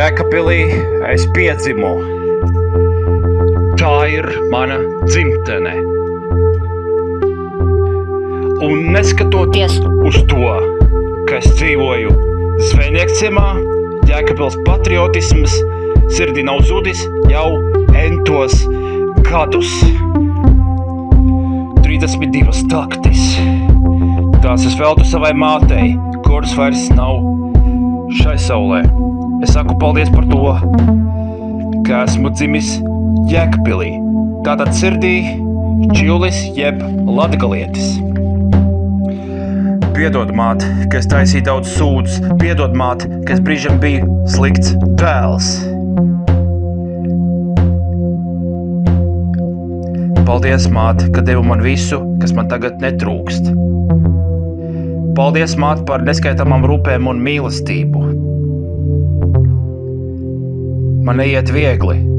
Jēkabpilī es piedzimu. Tā ir mana dzimtene. Un neskatoties uz to, ka es dzīvoju zvejniekciemā, Jēkabpils patriotisms sirdī nav zudis jau entos gadus. 32 taktis. Tās es veltu savai mātei, kuras vairs nav šai saulē. Es saku paldies par to, ka esmu dzimis Jēkabpilī. Tātad sirdī Čiulis jeb latgalietis. Piedod, māt, ka es taisīju daudz sūdus. Piedod, māt, ka es brīžam biju slikts dēls. Paldies, māt, ka devu man visu, kas man tagad netrūkst. Paldies, māt, par neskaitāmām rūpēm un mīlestību. Man neiet viegli.